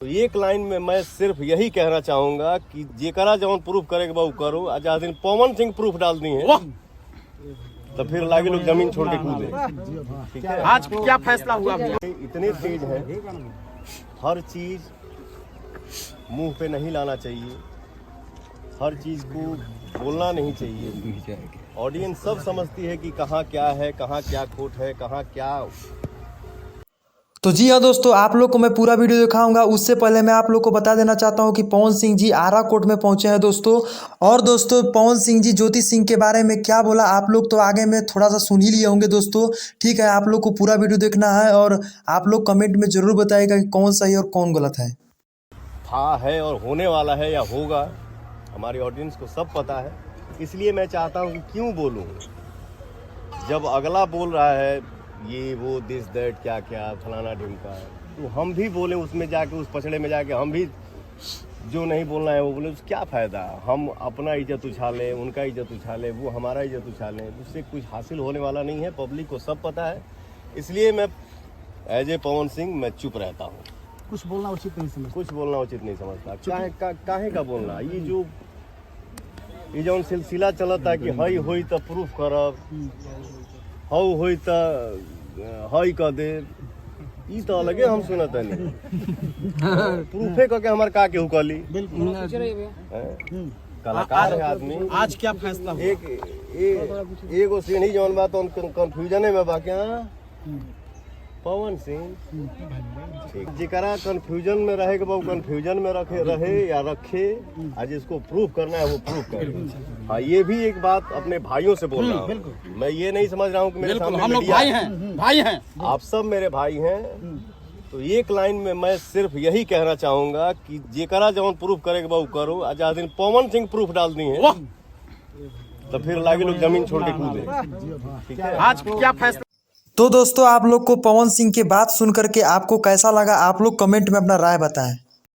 तो एक लाइन में मैं सिर्फ यही कहना चाहूंगा कि जेकरा जवन प्रूफ करेगा वो करो। आज दिन पवन सिंह प्रूफ डाल दी है तो फिर लागे लोग जमीन छोड़ के कूदे। ठीक है, आज क्या फैसला हुआ? इतने तेज है, हर चीज मुंह पे नहीं लाना चाहिए, हर चीज को बोलना नहीं चाहिए। ऑडियंस सब समझती है कि कहाँ क्या है, कहाँ क्या खोट है, कहाँ क्या। तो जी हाँ दोस्तों, आप लोग को मैं पूरा वीडियो दिखाऊंगा। उससे पहले मैं आप लोग को बता देना चाहता हूं कि पवन सिंह जी आरा कोर्ट में पहुंचे हैं दोस्तों। और दोस्तों पवन सिंह जी ज्योति सिंह के बारे में क्या बोला आप लोग तो आगे में थोड़ा सा सुन ही लिए होंगे दोस्तों। ठीक है, आप लोग को पूरा वीडियो देखना है और आप लोग कमेंट में ज़रूर बताइएगा कि कौन सही और कौन गलत है। था है और होने वाला है या होगा, हमारी ऑडियंस को सब पता है। इसलिए मैं चाहता हूँ कि क्यों बोलूँ, जब अगला बोल रहा है ये वो दिस दैट क्या क्या फलाना ढिमका है, तो हम भी बोले उसमें जाके, उस पछड़े में जाके हम भी जो नहीं बोलना है वो बोले, उससे क्या फ़ायदा। हम अपना इज्जत उछालें, उनका इज्जत उछालें, वो हमारा इज्जत उछालें, उससे कुछ हासिल होने वाला नहीं है। पब्लिक को सब पता है। इसलिए मैं एज ए पवन सिंह मैं चुप रहता हूँ। कुछ बोलना उचित नहीं समझता। कुछ बोलना उचित नहीं समझता। काहे का बोलना, ये जो सिलसिला चलता है कि हई होई तो प्रूफ करब, हऊ होई तो हई कह दे, ई तो अलगे हम सुनत नहीं। प्रूफे कह के हमार का केहू कहली। कलाकार है आदमी। आज क्या फैसला हुआ? एगो सीढ़ी जौन बात कंफ्यूजन में बाकी पवन सिंह जिकरा कंफ्यूजन में रहेगा वो कंफ्यूजन में रहे या रखे। आज इसको प्रूफ करना है वो प्रूफ करे। हाँ, ये भी एक बात अपने भाइयों से बोल रहा हूँ। मैं ये नहीं समझ रहा हूँ कि मेरे सामने हम लोग भाई हैं। आप सब मेरे भाई हैं। तो एक लाइन में मैं सिर्फ यही कहना चाहूंगा कि जेकरा जवन प्रूफ करेगा वो करो। आज दिन पवन सिंह प्रूफ डाल दी है तो फिर लागे लोग जमीन छोड़ के कूदे। ठीक है, आज क्या फैसला? तो दोस्तों आप लोग को पवन सिंह की बात सुन करके आपको कैसा लगा, आप लोग कमेंट में अपना राय बताएं।